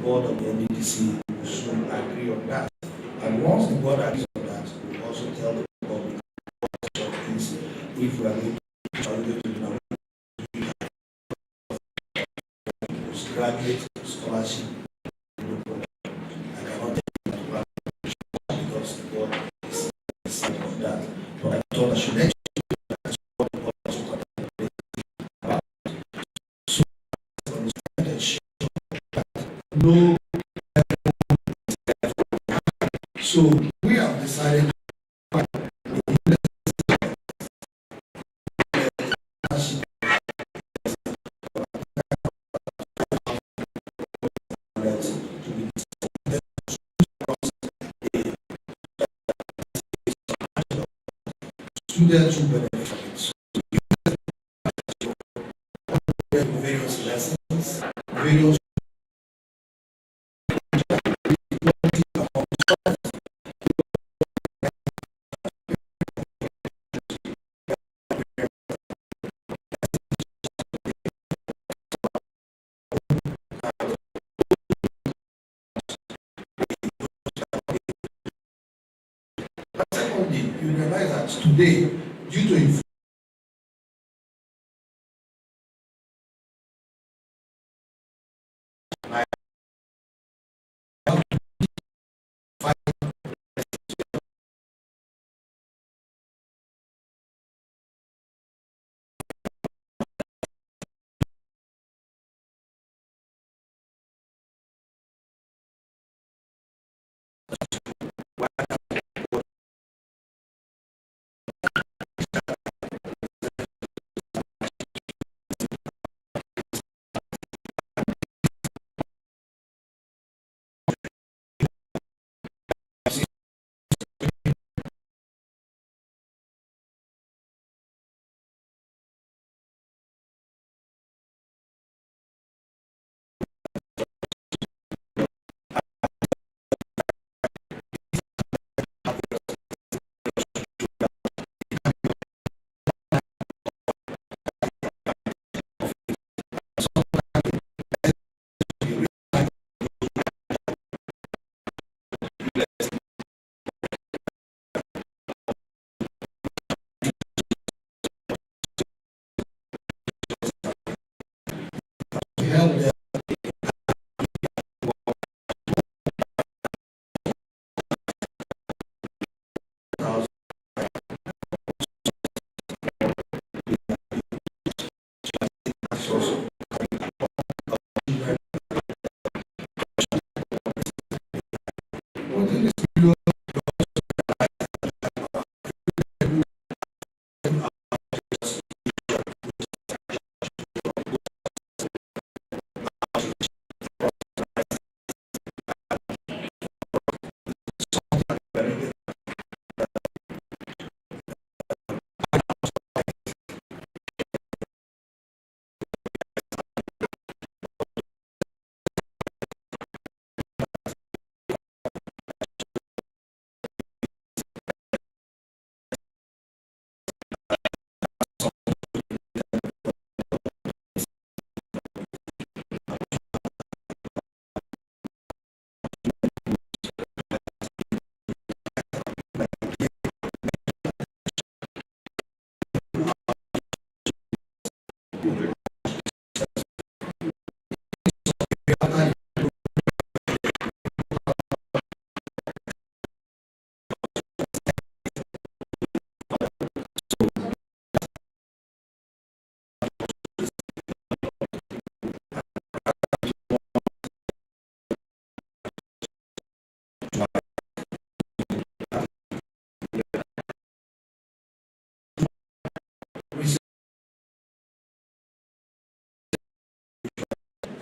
board of the NDDC will soon agree on that. And once the board agrees on that, we will also tell the public if we are going to postgraduate scholarship. I cannot take that because the board is decided on that. But I thought I should let you no. So we have decided students who benefit from it. So various lessons, various secondly, you realize that today, due to help them.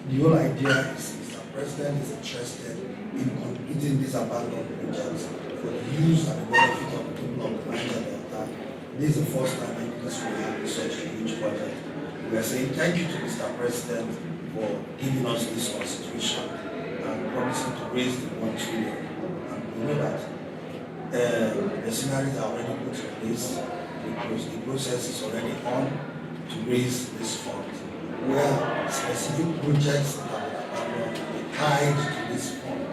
The whole idea is the president is interested in completing this abandoned project for the use and the benefit of the people of the Niger Delta. This is the first time this will have such a huge project. We are saying thank you to Mr. President for giving us this constitution and promising to raise the 1 trillion. And we know that the scenarios are already put in place because the process is already on to raise this fund, where specific projects that will abandon tied to this fund.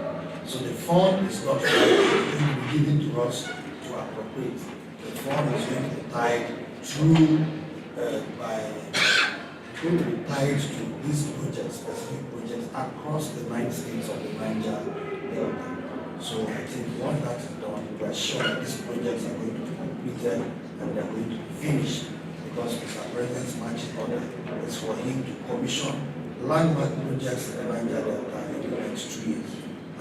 So the fund is not going to be given to us to appropriate. The fund is going to be tied through going to be tied to these projects, specific projects across the 9 states of the Niger Delta. So I think once that is done, we are sure that these projects are going to be completed and they are going to be finished, because Mr. President's marching order is for him to commission landmark projects in the Niger Delta in the next 2 years.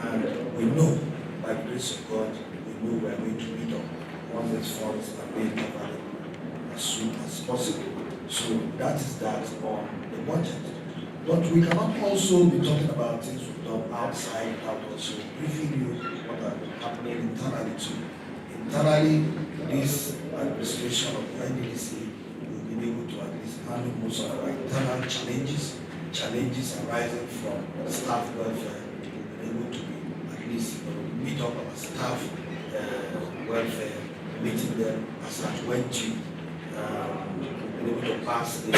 And we know, by the grace of God, we know we are going to meet up once these funds are made available as soon as possible. So that is that on the budget. But we cannot also be talking about things we've done outside without also briefing you what are happening internally too. Internally, this administration of the NDDC will be able to at least handle most of our internal challenges arising from staff welfare. We'll be able to be at least meet up our staff welfare, meeting them as at when due. Able to pass the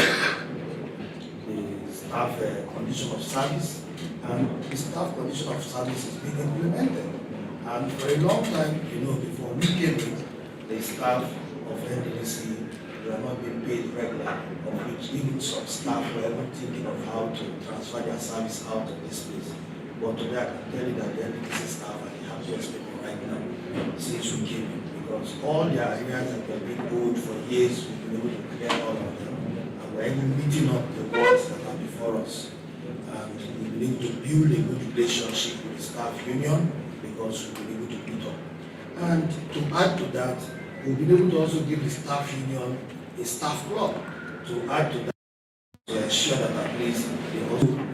staff condition of service, and the staff condition of service is being implemented. And for a long time, before we came in, the staff of NDDC were not being paid regularly, of which even some staff were not thinking of how to transfer their service out of this place. But today I can tell you that the NDDC staff are the happiest people right now since we came in, because all the areas that were being owed for years, we've been able to clear all of them. And we're even meeting up the works that are before us. And we've been able to build a good relationship with the staff union, because we've been able to meet up. And to add to that, we've been able to also give the staff union a staff club to add to that, to ensure that at least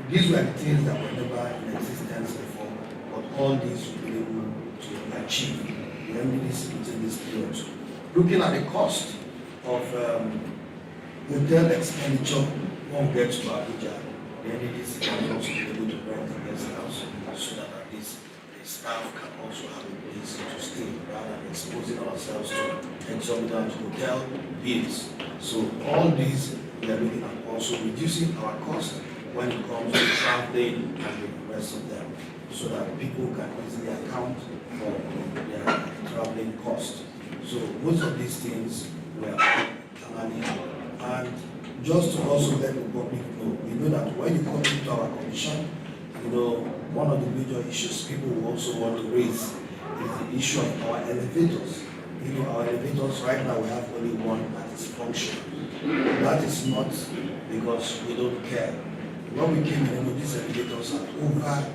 these were the things that were never in existence before, but all these we've been able to achieve. The NDDC within this period. Looking at the cost of hotel expenditure, one gets to Abuja, the NDDC can also be able to rent a guest house so that at least the staff can also have a place to stay rather than exposing ourselves to exorbitant hotel bills. So all these we are looking at also reducing our cost when it comes to traveling and the rest of them, so that people can easily account for their traveling cost. So most of these things were internally, and just to also let the public know, we know that when you come into our commission, one of the major issues people will also want to raise is the issue of our elevators. Our elevators right now, we have only one that is functional. That is not because we don't care. When we came in, these elevators are over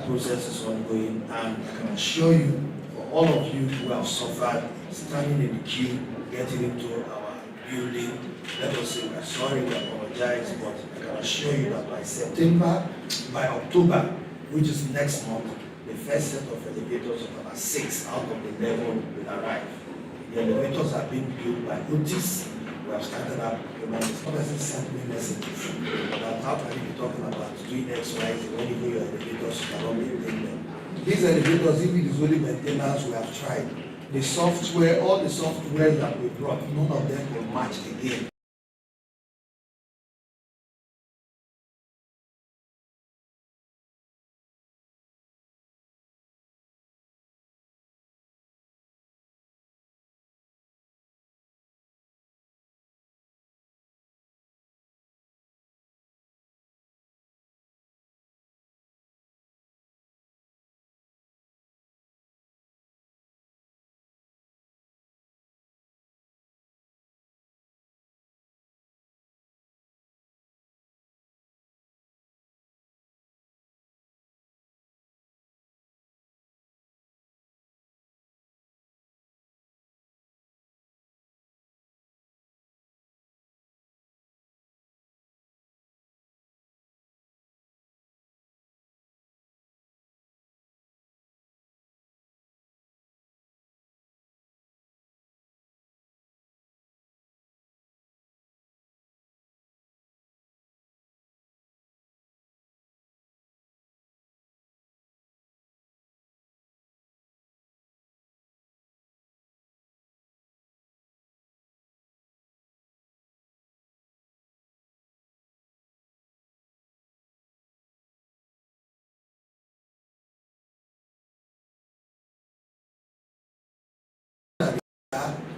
process is ongoing, and I can assure you, for all of you who have suffered standing in the queue, getting into our building, let us say we're sorry, we apologize, but I can assure you that by October, which is next month, the first set of elevators of about 6 out of the 11 will arrive. The elevators are being built by Otis. We have started up procurement. It's not as a simple messages that how can you be talking about doing X, Y, Z when you know your elevators cannot maintain them. These elevators, if it is only maintenance, we have tried. The software, all the software that we brought, none of them will match again.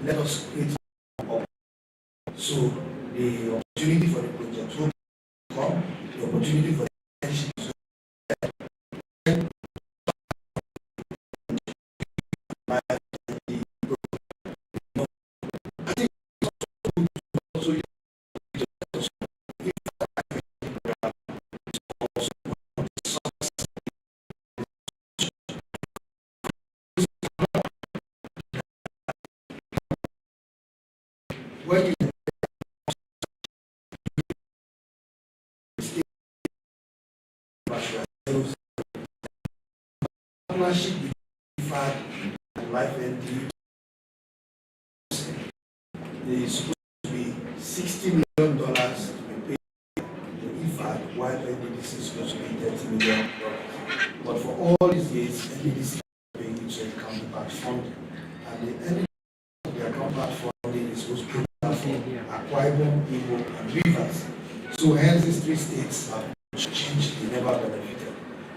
let us create up. So the opportunity for the project will come, the opportunity for the internship is also when you partnership with IFAD and Life ND is supposed to be $60 million to be paid to IFAD, while NDDC is supposed to be $30 million. But for all these years, NDDC is paying into a counterpart funding. And the NDDC, their counterpart funding is supposed to be for Akwa Ibom, Igbo, and Rivers. So hence these three states have changed, they never benefited.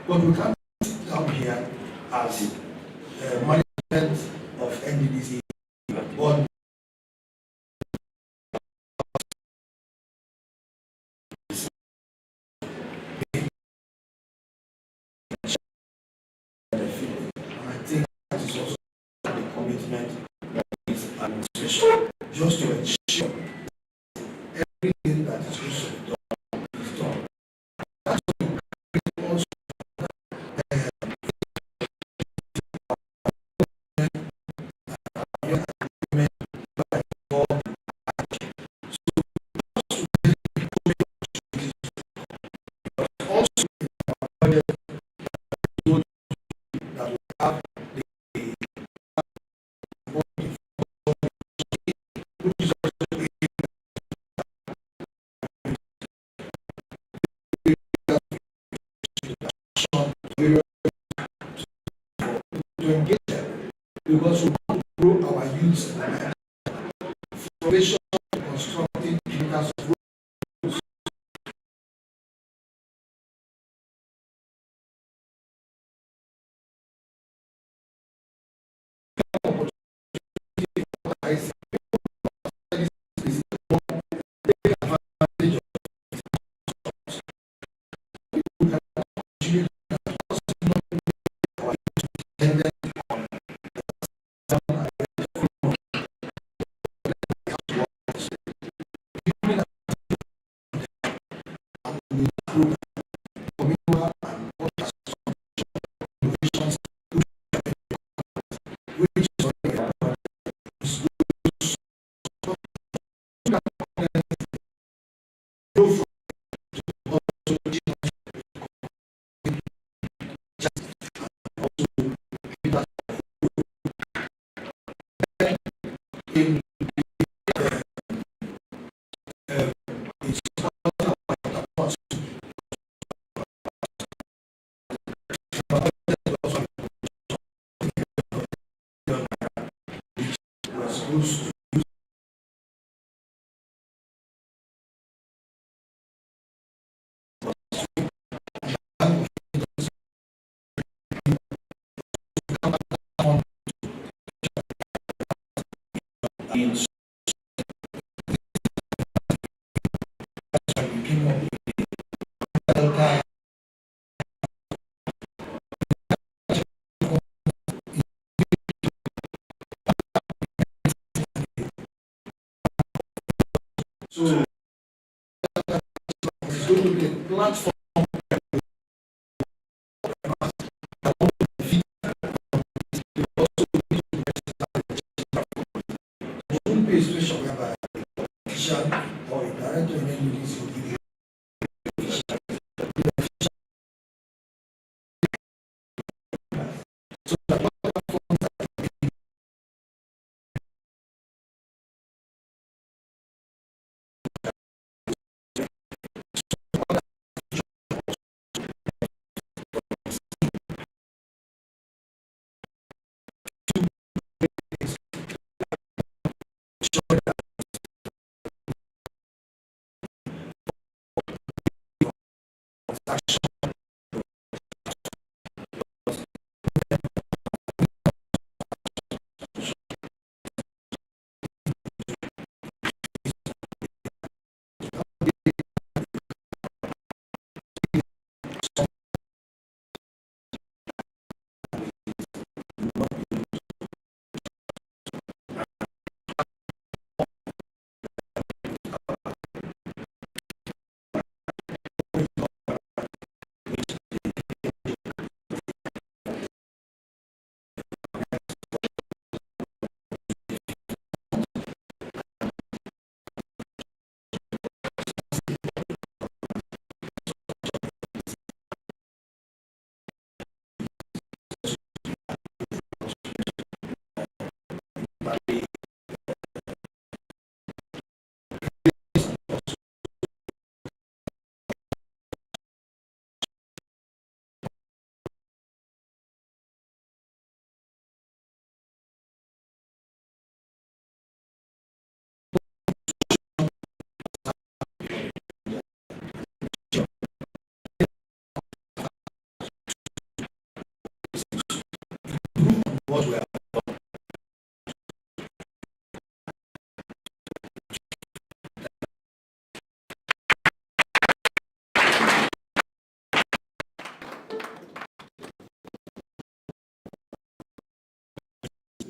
But we can't sit down here as management of NDDC board benefit. And I think that is also the commitment of this administration, just to ensure everything that is supposed to be done is done. That's also to engage them, because we want to grow our youth formation, constructing leaders of so it's going to be a platform situation whereby a politician or a director in NDDC will give you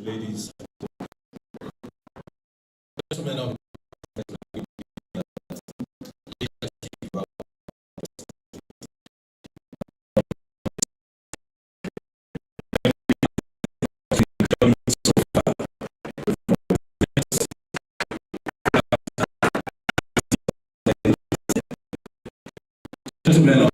ladies, gentlemen of gentlemen of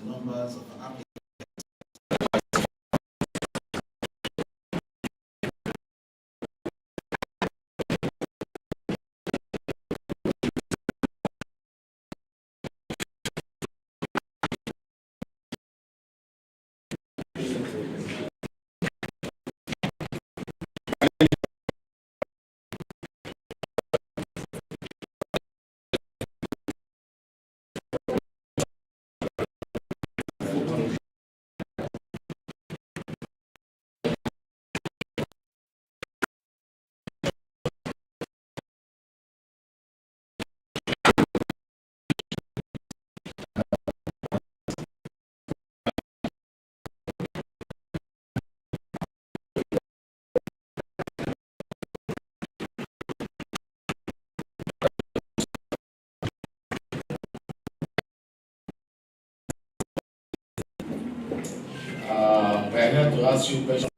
numbers of applicants. We're here to ask you questions.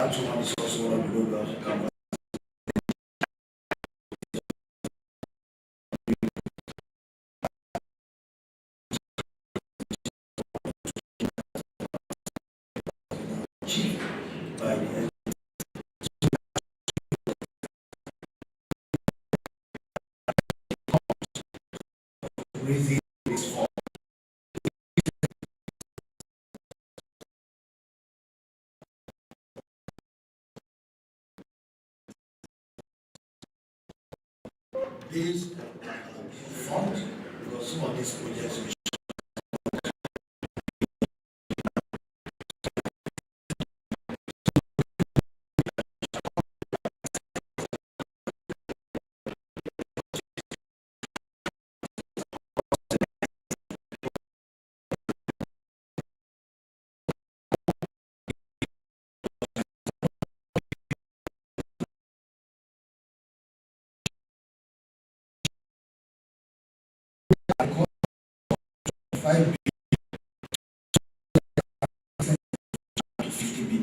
That one is also one of the programs you can achieve by the end. Raising this for this fund because some of these projects we five to 50 billion.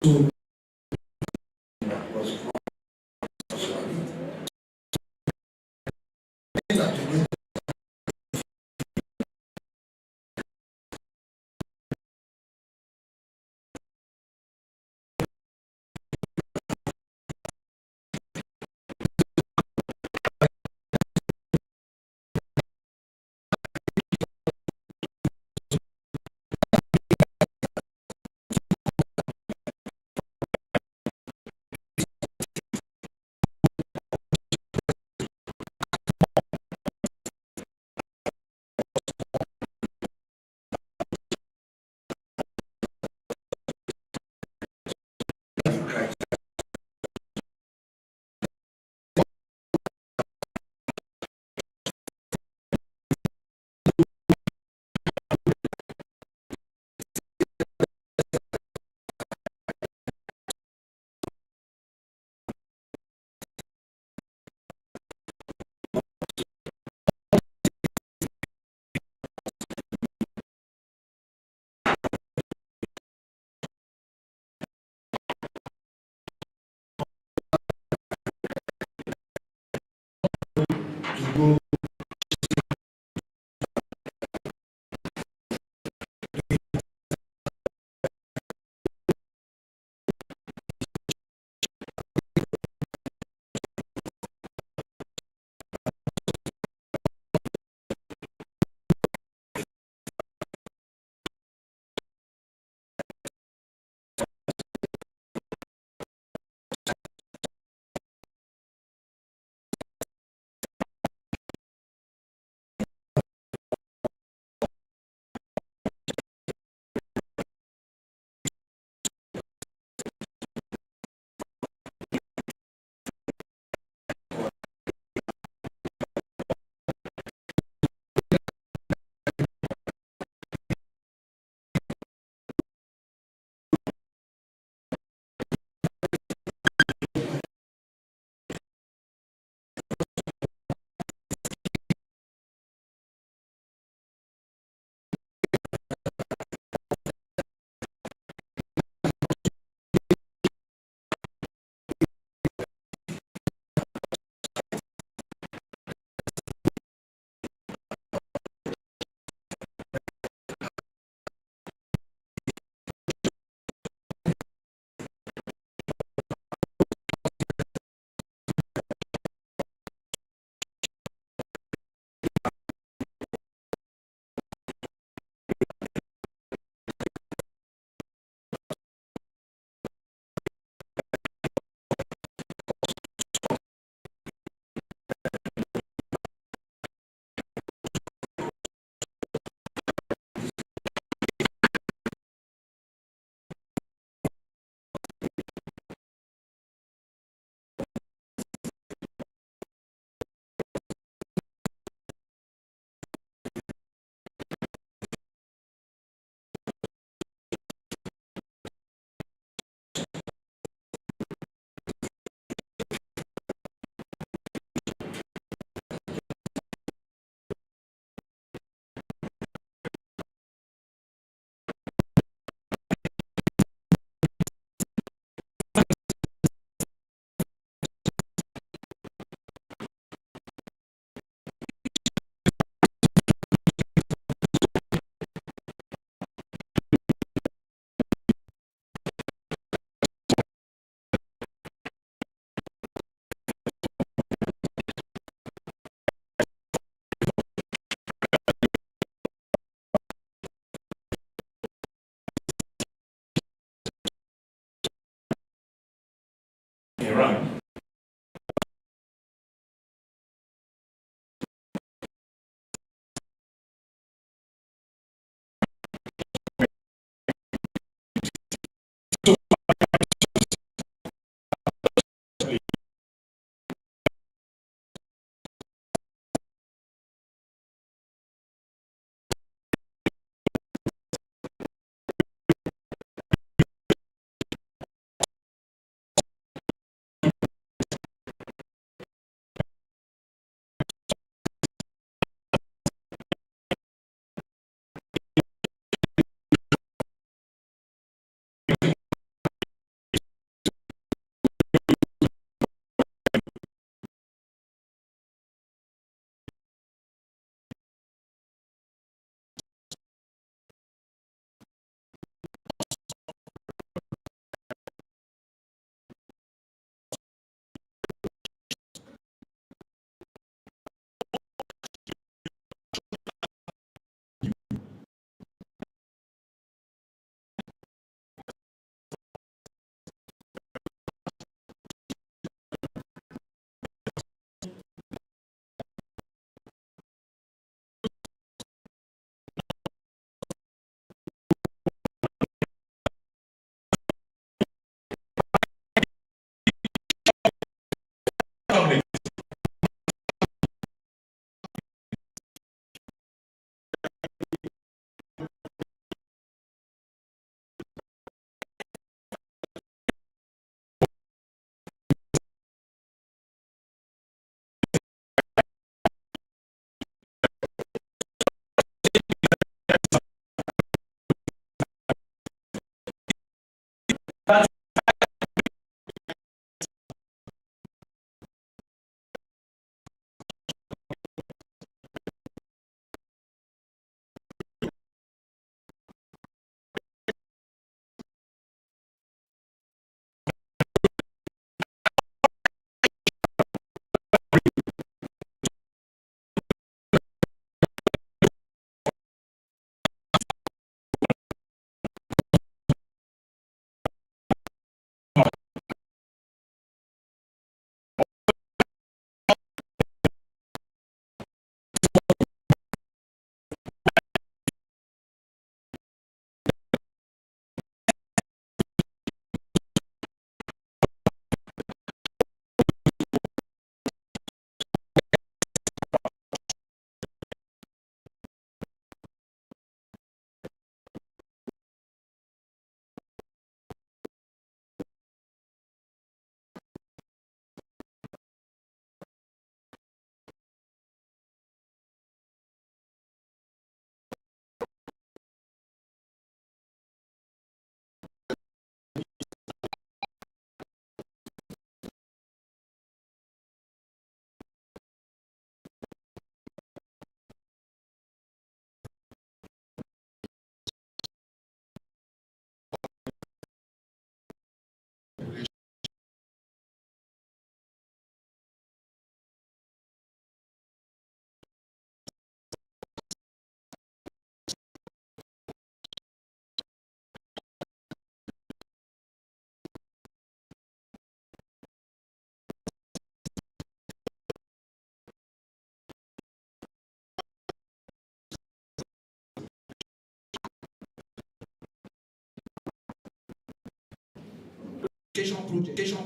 So that was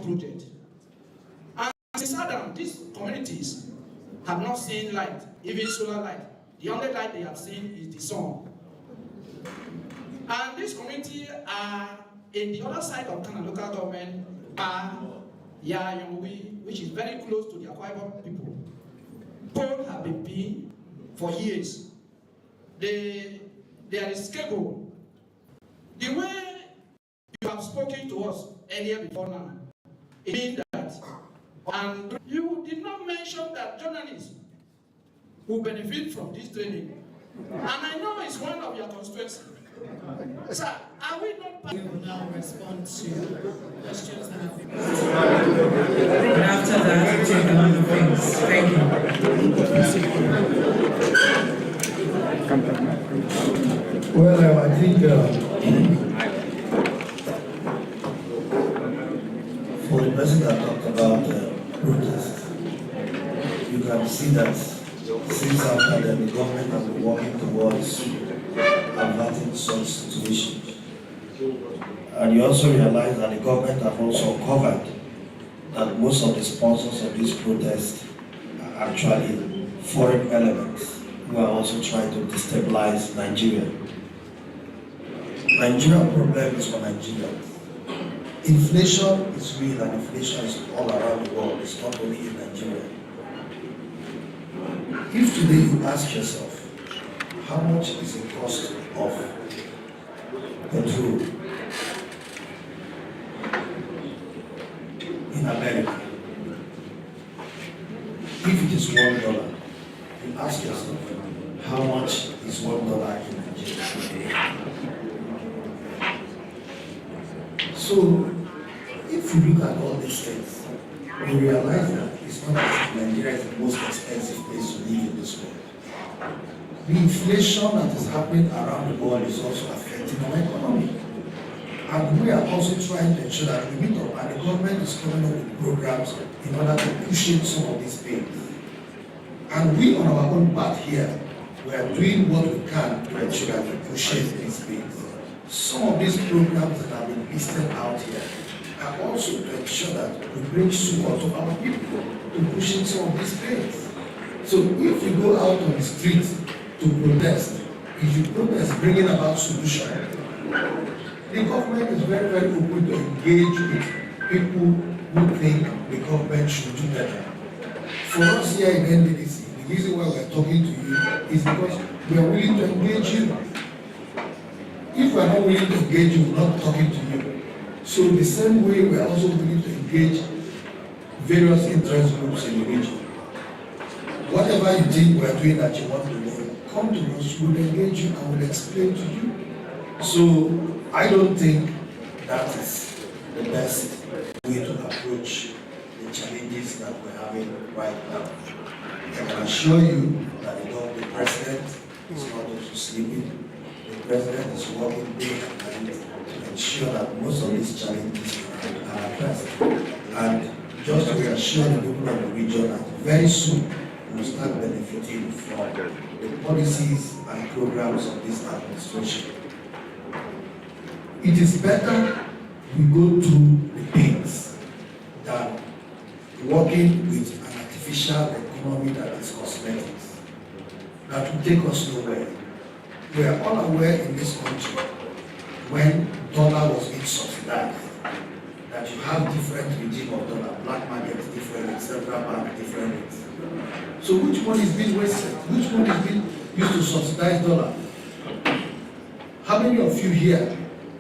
project. And since Adam, these communities have not seen light, even solar light. The only light they have seen is the sun. And these communities are in the other side of Ghana local government, which is very close to the Akwa Ibom people. Poles have been built for years. They are a scapegoat. The way you have spoken to us earlier before now, it means that, and you did not mention that journalists will benefit from this training. And I know it's one of your constituencies. Sir, are we not? We will now respond to questions that have been asked. And after that, we'll take another things. Thank you. Well, I think for the person that talked about protests, you can see that since after that, the government has been working towards averting such situations. And you also realize that the government have also covered that most of the sponsors of this protest are actually foreign elements who are also trying to destabilize Nigeria. Nigerian problem is for Nigerians. Inflation is real and inflation is all around the world. It's not only in Nigeria. If today you ask yourself, how much is the cost of petrol in America? If it is $1, you ask yourself, how much is $1 in Nigeria? So, if you look at all these things, you realize that it's not as if Nigeria is the most expensive place to live in this world. The inflation that is happening around the world is also affecting our economy. And we are also trying to ensure that we meet up, and the government is coming up with programs in order to push in some of these things. And we on our own part here, we are doing what we can to ensure that we push in these things. Some of these programs that have been listed out here are also to ensure that we bring support to our people to push in some of these things. So if you go out on the street to protest, if you protest bringing about solution, the government is very, very open to engage with people who think the government should do better. For us here in NDDC, the reason why we are talking to you is because we are willing to engage you. If we are not willing to engage you, we are not talking to you. So the same way we are also willing to engage various interest groups in the region. Whatever you think we are doing that you want to know, come to us, we'll engage you and we'll explain to you. So I don't think that is the best way to approach the challenges that we're having right now. I can assure you that the president is not also sleeping. The president is working day and night to ensure that most of these challenges are addressed. And just to reassure the people of the region that very soon we will start benefiting from the policies and programs of this administration. It is better we go through the pains than working with an artificial economy that is cosmetics, that will take us nowhere. We are all aware in this country when dollar was being subsidized that you have different regime of dollar, black market different, central bank different. So which one is being wasted? Which one is being used to subsidize dollar? How many of you here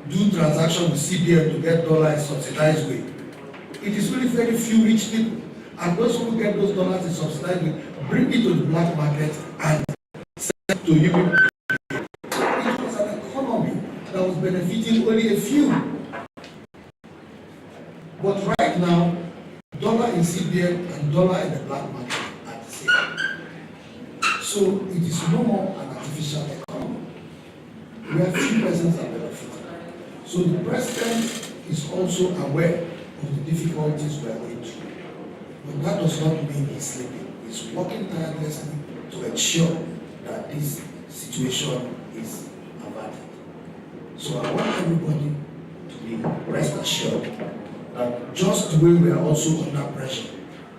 do transaction with CBN to get dollar in subsidized way? It is really very few rich people. And those who get those dollars in subsidized way, bring it to the black market and sell to you. It was an economy that was benefiting only a few. But right now, dollar in CBN and dollar in the black market are the same. So it is no more an artificial economy. We have few persons that benefit. So the president is also aware of the difficulties we are going through. But that does not mean he's sleeping. He's working tirelessly to ensure that this situation is averted. So I want everybody to be rest assured that just the way we are also under pressure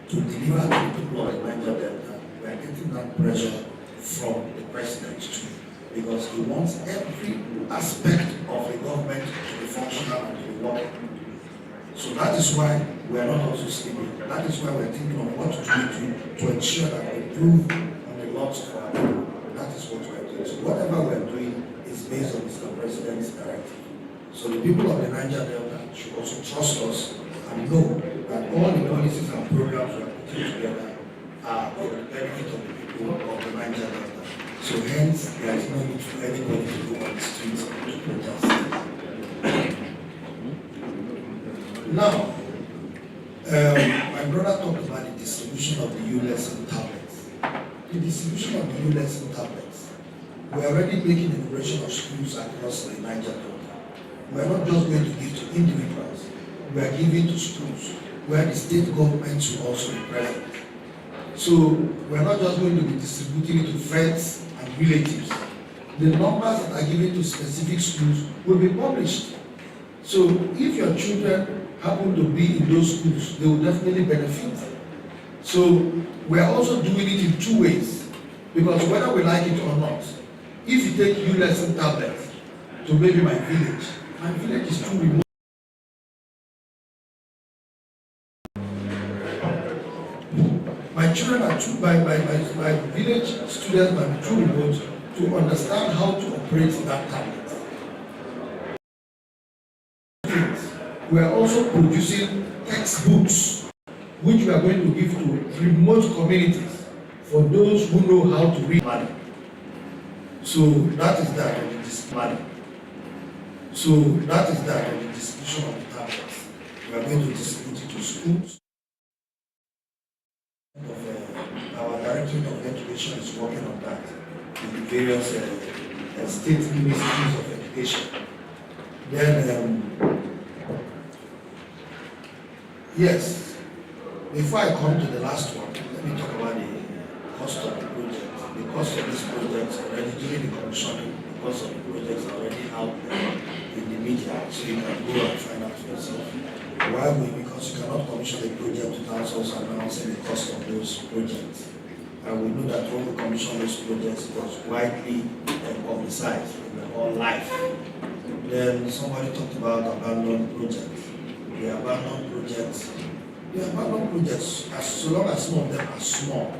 to deliver to the people of the Niger Delta, we are getting that pressure from the president too, because he wants every aspect of the government to be functional and to be working. So that is why we are not also sleeping. That is why we are thinking of what to do to ensure that we improve on the lots of our people. That is what we are doing. So whatever we are doing is based on Mr. President's directive. So the people of the Niger Delta should also trust us and know that all the policies and programs we are putting together are for the benefit of the people of the Niger Delta. So hence, there is no need for anybody to go on the streets to protest. Now, my brother talked about the distribution of the U-lesson tablets. The distribution of the U-lesson tablets, we are already making a liberation of schools across the Niger Delta. We are not just going to give to individuals, we are giving to schools where the state governments will also be present. So we are not just going to be distributing it to friends and relatives. The numbers that are given to specific schools will be published. So if your children happen to be in those schools, they will definitely benefit. So we are also doing it in two ways, because whether we like it or not, if you take U-lesson tablets to maybe my village is too remote. My children are too, my village students might be too remote to understand how to operate that tablet. We are also producing textbooks which we are going to give to remote communities for those who know how to read money. So that is that of the distribution. So that is that of the distribution of the tablets. We are going to distribute it to schools. Our Directorate of Education is working on that in the various state ministries of education. Then yes, before I come to the last one, let me talk about the cost of the project. The cost of this project already during the commissioning, the cost of the project is already out there in the media, so you can go and find out for yourself. Why? Because you cannot commission a project without also announcing the cost of those projects. And we know that when we commission those projects, it was widely publicized in the whole life. Then somebody talked about abandoned projects. The abandoned projects, as so long as some of them are small,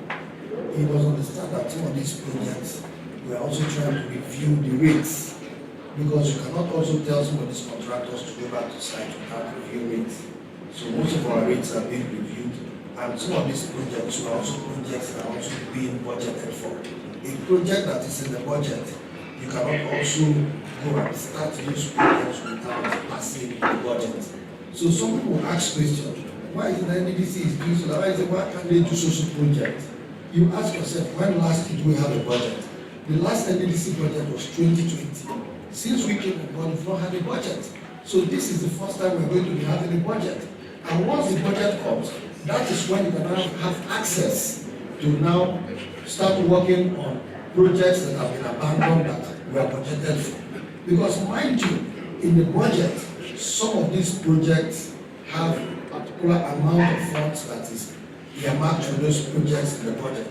you must understand that some of these projects, we are also trying to review the rates, because you cannot also tell some of these contractors to go back to site without review rates. So most of our rates are being reviewed, and some of these projects are also projects that are also being budgeted for. A project that is in the budget, you cannot also go and start those projects without passing the budget. So some people ask questions, why is the NDDC is doing so? Why can't they do social projects? You ask yourself, when last did we have a budget? The last NDDC budget was 2020. Since we came on board, we've not had a budget. So this is the first time we're going to be having a budget. And once the budget comes, that is when you can now have access to now start working on projects that have been abandoned that we are budgeted for. Because mind you, in the budget, some of these projects have a particular amount of funds that is earmarked for those projects in the budget.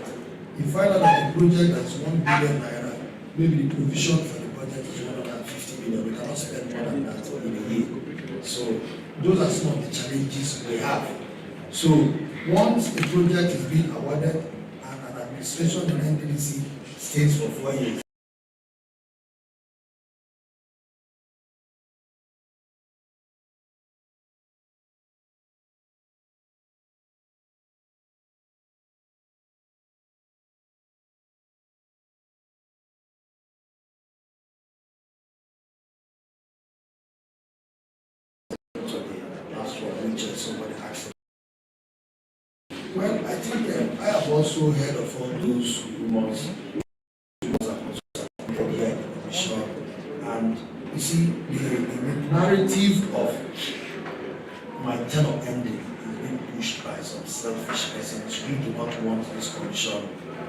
You find out that the project that's 1 billion naira, maybe the provision for the budget is 150 million. We cannot spend more than that in a year. So those are some of the challenges we have. So once the project is being awarded and an administration in NDDC stays for 4 years, somebody asked. Well, I think I have also heard of all those rumors and you see the narrative of my tenure ending is being pushed by some selfish persons who do not want this commission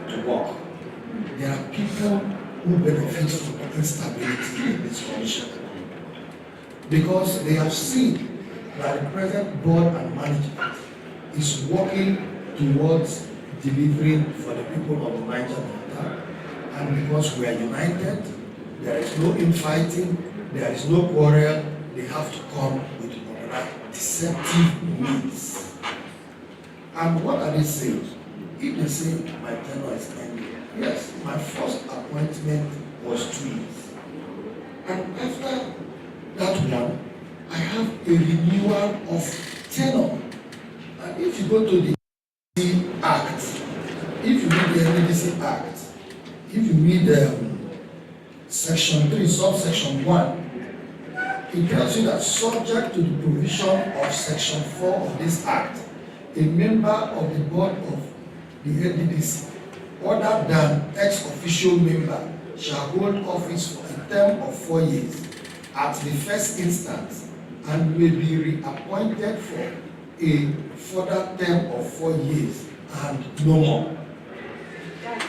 to work. There are people who benefit from the instability in this commission because they have seen that the present board and management is working towards delivering for the people of the Niger Delta, and because we are united, there is no infighting, there is no quarrel, they have to come with another deceptive means. And what are they saying? If they say my tenure is ending, yes, my first appointment was 2 years. And after that one, I have a renewal of tenure. And if you go to the Act, if you read the NDDC Act, if you read Section 3, subsection 1, it tells you that subject to the provision of Section 4 of this Act, a member of the board of the NDDC, other than ex-officio member, shall hold office for a term of 4 years at the first instance and may be reappointed for a further term of 4 years and no more.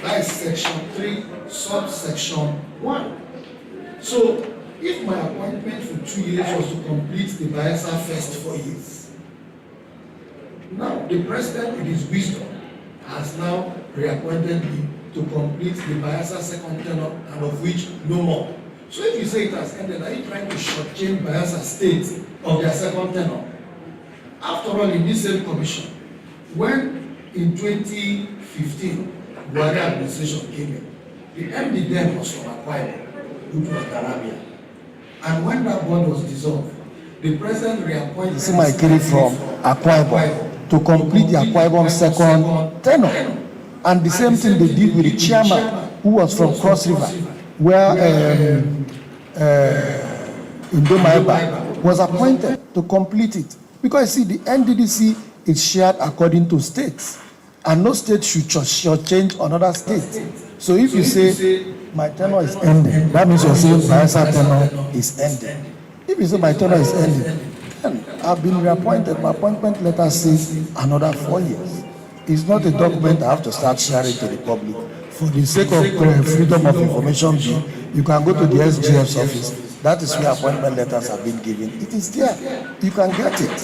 That is Section 3, subsection 1. So, if my appointment for 2 years was to complete the Bayelsa first 4 years, now the president, in his wisdom, has now reappointed me to complete the Bayelsa second tenure, and of which no more. So if you say it has ended, are you trying to shortchange Bayelsa State of their second tenure? After all, in this same commission, when in 2015, Buhari administration came in, the MD then was from Akwa Ibom, which was Garabia. And when that board was dissolved, the president reappointed Isimaikiri from Akwa Ibom to complete the Akwa Ibom second tenure. And the same thing they did with the chairman who was from Cross River, where Indomaiba was appointed to complete it. Because you see, the NDDC is shared according to states, and no state should change another state. So if you say my tenure is ending, that means you're saying Bayelsa tenure is ending. If you say my tenure is ending, then I've been reappointed. My appointment letter says another 4 years. It's not a document I have to start sharing to the public. For the sake of freedom of information bill, you can go to the SGF's office. That is where appointment letters have been given. It is there. You can get it.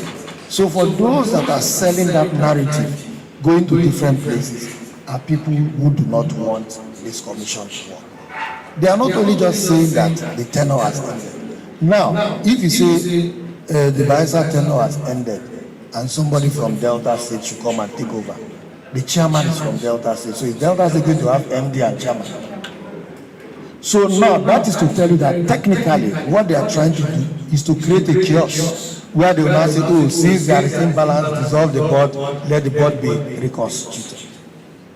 So for those that are selling that narrative, going to different places, are people who do not want this commission to work. They are not only just saying that the tenure has ended. Now, if you say the Bayelsa tenure has ended and somebody from Delta State should come and take over, the chairman is from Delta State. So is Delta State going to have MD and chairman? So now that is to tell you that technically what they are trying to do is to create a chaos where they will now say, oh, since there is imbalance, dissolve the board, let the board be reconstituted.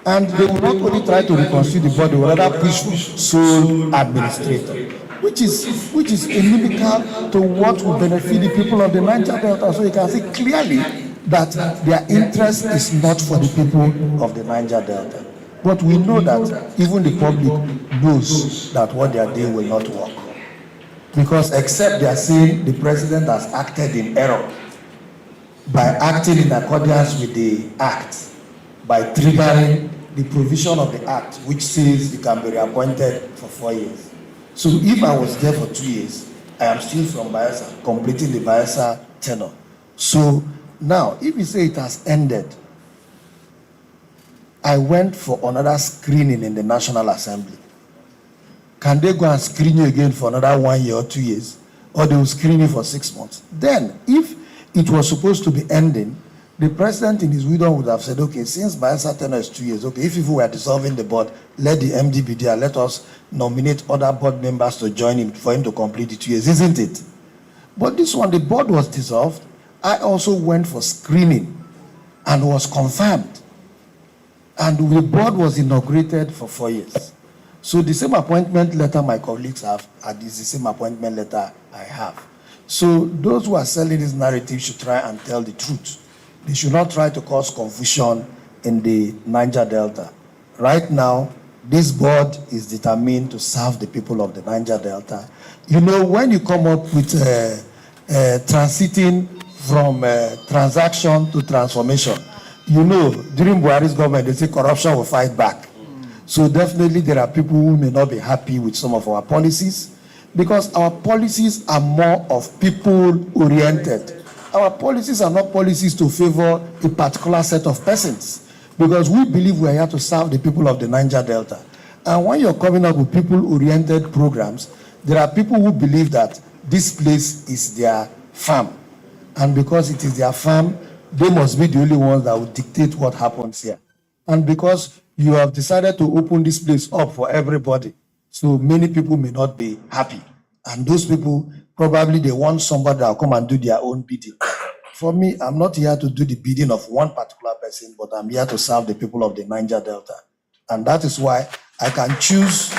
And they will not only try to reconstitute the board, they will rather push sole administrator, which is inimical to what will benefit the people of the Niger Delta. So you can see clearly that their interest is not for the people of the Niger Delta. But we know that even the public knows that what they are doing will not work. Because except they are saying the president has acted in error by acting in accordance with the act, by triggering the provision of the act which says you can be reappointed for 4 years. So if I was there for 2 years, I am still from Bayelsa, completing the Bayelsa tenure. So now, if you say it has ended, I went for another screening in the National Assembly. Can they go and screen you again for another 1 year or 2 years? Or they will screen you for 6 months? Then, if it was supposed to be ending, the president in his wisdom would have said, okay, since Bayelsa tenure is 2 years, okay, if we were dissolving the board, let the MD be there, let us nominate other board members to join him for him to complete the 2 years, isn't it? But this one, the board was dissolved. I also went for screening and was confirmed. And the board was inaugurated for 4 years. So the same appointment letter my colleagues have, and is the same appointment letter I have. So those who are selling this narrative should try and tell the truth. They should not try to cause confusion in the Niger Delta. Right now, this board is determined to serve the people of the Niger Delta. You know, when you come up with transiting from transaction to transformation, you know, during Buhari's government, they say corruption will fight back. So definitely there are people who may not be happy with some of our policies because our policies are more of people-oriented. our policies are not policies to favor a particular set of persons, because we believe we are here to serve the people of the Niger Delta. And when you're coming up with people-oriented programs, there are people who believe that this place is their farm. And because it is their farm, they must be the only ones that will dictate what happens here. And because you have decided to open this place up for everybody, so many people may not be happy. And those people, probably they want somebody that will come and do their own bidding. For me, I'm not here to do the bidding of one particular person, but I'm here to serve the people of the Niger Delta. And that is why I can choose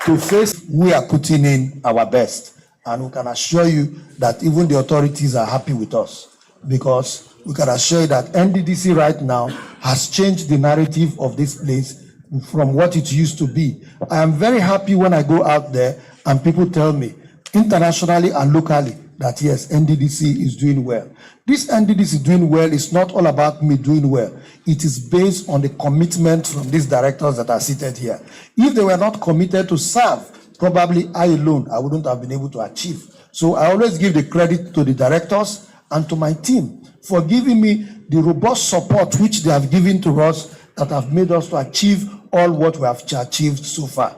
to face, we are putting in our best. And we can assure you that even the authorities are happy with us, because we can assure you that NDDC right now has changed the narrative of this place from what it used to be. I am very happy when I go out there and people tell me, internationally and locally, that yes, NDDC is doing well. This NDDC doing well is not all about me doing well. It is based on the commitment from these directors that are seated here. If they were not committed to serve, probably I alone, I wouldn't have been able to achieve. So I always give the credit to the directors and to my team for giving me the robust support which they have given to us, that have made us to achieve all what we have achieved so far.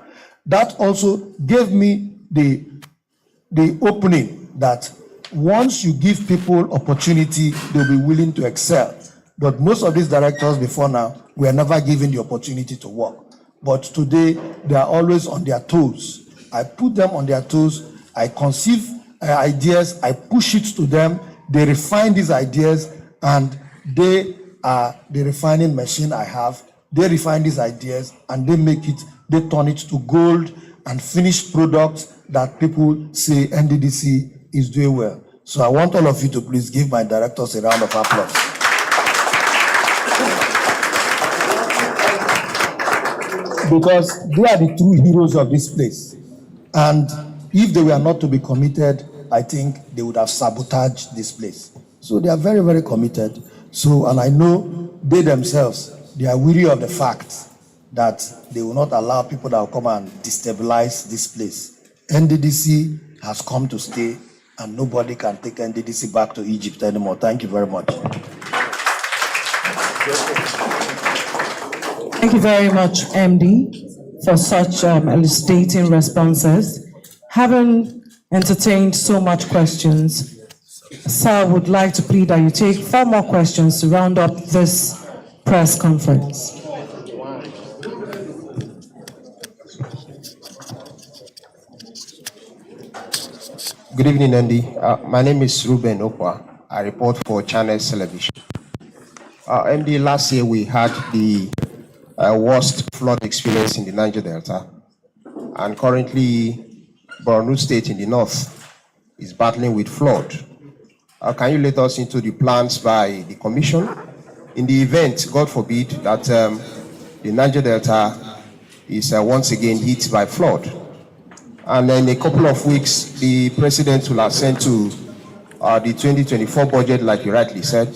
That also gave me the opening that once you give people opportunity, they'll be willing to excel. But most of these directors before now were never given the opportunity to work. But today, they are always on their toes. I put them on their toes. I conceive ideas. I push it to them. They refine these ideas, and they are the refining machine I have. They refine these ideas, and they turn it to gold and finished products that people say NDDC is doing well. So I want all of you to please give my directors a round of applause. Because they are the true heroes of this place. And if they were not to be committed, I think they would have sabotaged this place. So they are very, very committed. So, and I know they themselves, they are weary of the fact that they will not allow people that will come and destabilize this place. NDDC has come to stay, and nobody can take NDDC back to Egypt anymore. Thank you very much. Thank you very much, MD, for such elucidating responses. Having entertained so much questions, sir, would like to plead that you take 4 more questions to round up this press conference. Good evening, Andy. My name is Ruben Okwa. I report for Channels Television. MD, last year we had the worst flood experience in the Niger Delta, and currently Borno State in the north is battling with flood. Can you let us into the plans by the Commission in the event, God forbid, that the Niger Delta is once again hit by flood? And in a couple of weeks, the President will ascend to the 2024 budget, like you rightly said.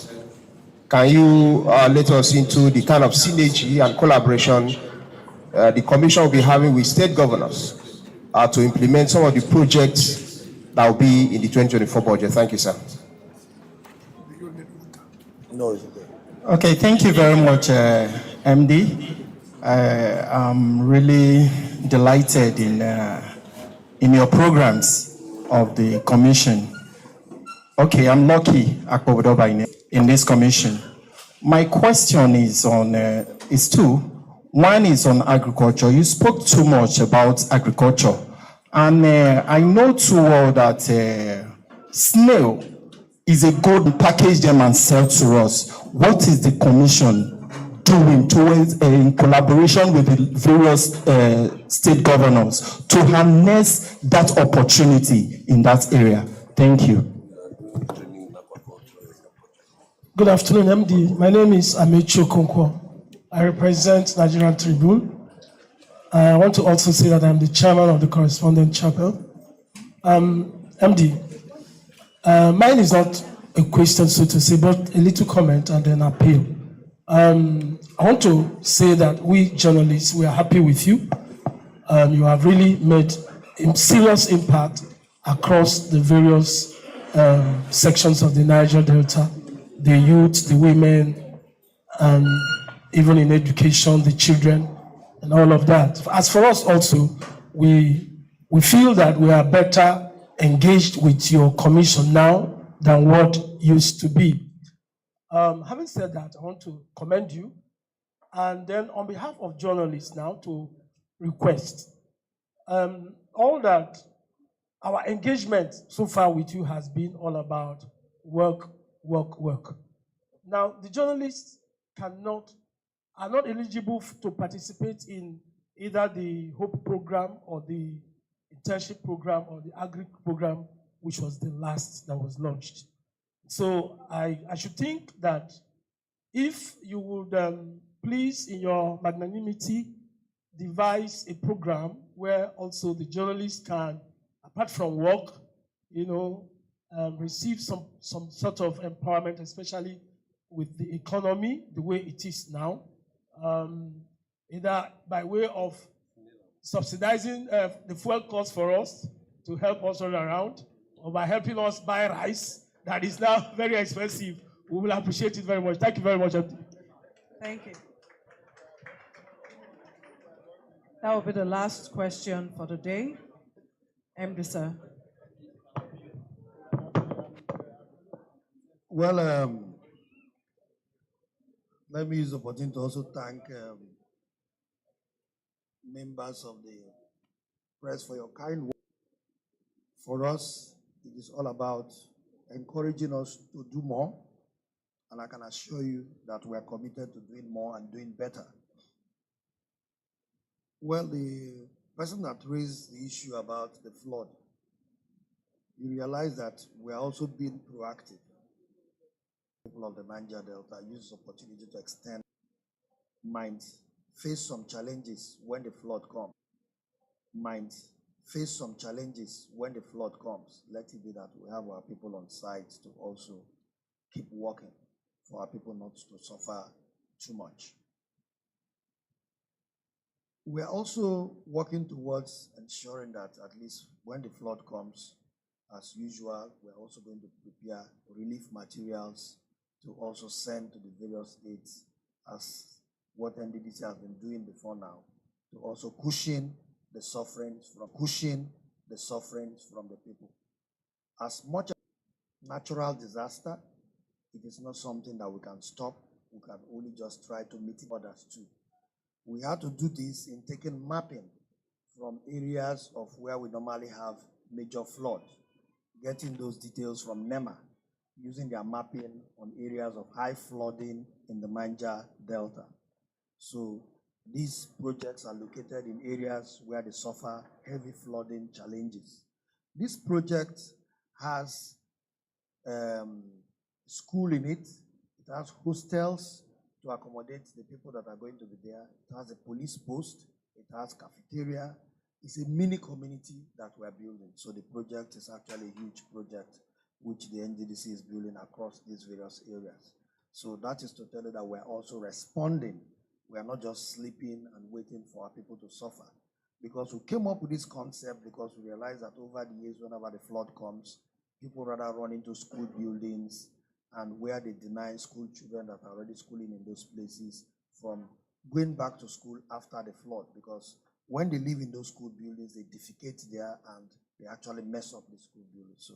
Can you let us into the kind of synergy and collaboration the Commission will be having with state governors to implement some of the projects that will be in the 2024 budget? Thank you, sir. Okay, thank you very much, MD. I'm really delighted in your programs of the commission. Okay, I'm lucky Akpobodoba in this commission. My question is on is 2. One is on agriculture. You spoke too much about agriculture, and I know too well that snail is a good package them and sell to us. What is the commission doing towards in collaboration with the various state governors to harness that opportunity in that area? Thank you. Good afternoon, MD. My name is Amechi Okonkwo. I represent Nigerian Tribune. I want to also say that I'm the chairman of the Correspondent Chapel. MD, mine is not a question, so to say, but a little comment and then appeal. I want to say that we journalists, we are happy with you. You have really made a serious impact across the various sections of the Niger Delta, the youth, the women, and even in education, the children, and all of that. As for us also, we feel that we are better engaged with your commission now than what used to be. Having said that, I want to commend you. And then on behalf of journalists now to request, all that our engagement so far with you has been all about work, work, work. Now, the journalists are not eligible to participate in either the HOPE program or the internship program or the agri program, which was the last that was launched. So I should think that if you would please, in your magnanimity, devise a program where also the journalists can, apart from work, receive some sort of empowerment, especially with the economy, the way it is now, either by way of subsidizing the fuel costs for us to help us run around, or by helping us buy rice that is now very expensive. We will appreciate it very much. Thank you very much. Thank you. That will be the last question for the day. MD, sir. Well, let me use the opportunity to also thank members of the press for your kind work. For us, it is all about encouraging us to do more, and I can assure you that we are committed to doing more and doing better. Well, the person that raised the issue about the flood, you realize that we are also being proactive. People of the Niger Delta use this opportunity to extend might face some challenges when the flood comes. Might face some challenges when the flood comes. Let it be that we have our people on site to also keep working for our people not to suffer too much. We are also working towards ensuring that at least when the flood comes, as usual, we are also going to prepare relief materials to also send to the various states as what NDDC has been doing before now, to also cushion the sufferings from the people. As much as natural disaster, it is not something that we can stop. We can only just try to mitigate others too. We had to do this in taking mapping from areas of where we normally have major flood, getting those details from NEMA, using their mapping on areas of high flooding in the Niger Delta. So these projects are located in areas where they suffer heavy flooding challenges. This project has school in it. It has hostels to accommodate the people that are going to be there. It has a police post. It has cafeteria. It's a mini community that we're building. So the project is actually a huge project which the NDDC is building across these various areas. So that is to tell you that we're also responding. We are not just sleeping and waiting for our people to suffer. Because we came up with this concept because we realized that over the years, whenever the flood comes, people rather run into school buildings and where they deny school children that are already schooling in those places from going back to school after the flood, because when they live in those school buildings, they defecate there and they actually mess up the school buildings. So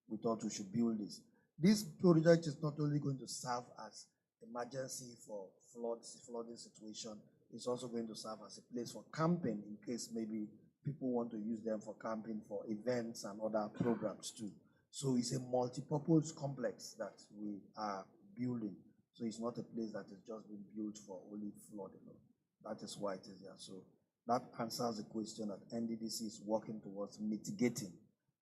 we thought we should build this. This project is not only going to serve as emergency for flooding situation, it's also going to serve as a place for camping in case maybe people want to use them for camping for events and other programs too. So it's a multi-purpose complex that we are building. So it's not a place that has just been built for only flooding. That is why it is there. So that answers the question that NDDC is working towards mitigating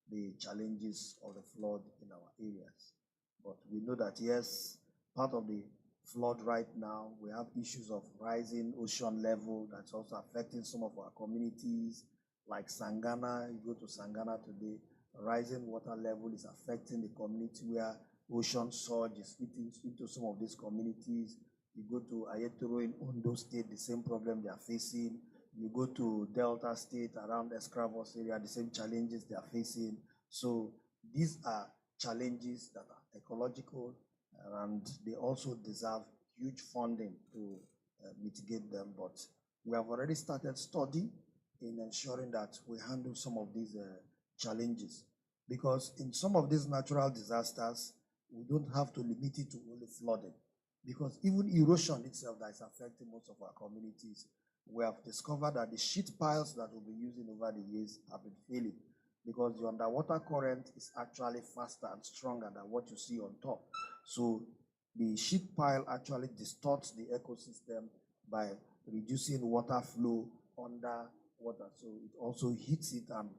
the challenges of the flood in our areas. But we know that, yes, part of the flood right now, we have issues of rising ocean level that's also affecting some of our communities, like Sangana. You go to Sangana today, rising water level is affecting the community where ocean surge is eating into some of these communities. You go to Ayetoro in Ondo State, the same problem they are facing. You go to Delta State around Escravos area, the same challenges they are facing. So these are challenges that are ecological, and they also deserve huge funding to mitigate them. But we have already started study in ensuring that we handle some of these challenges, because in some of these natural disasters, we don't have to limit it to only flooding, because even erosion itself that is affecting most of our communities, we have discovered that the sheet piles that we'll be using over the years have been failing, because the underwater current is actually faster and stronger than what you see on top. So the sheet pile actually distorts the ecosystem by reducing water flow under water. So it also hits it, and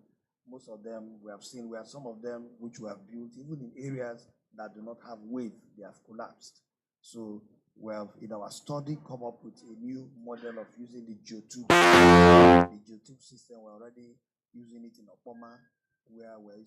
most of them we have seen, where some of them which we have built, even in areas that do not have wave, they have collapsed. So we have, in our study, come up with a new model of using the geotube. The geotube system, we're already using it in Opoma, where we're using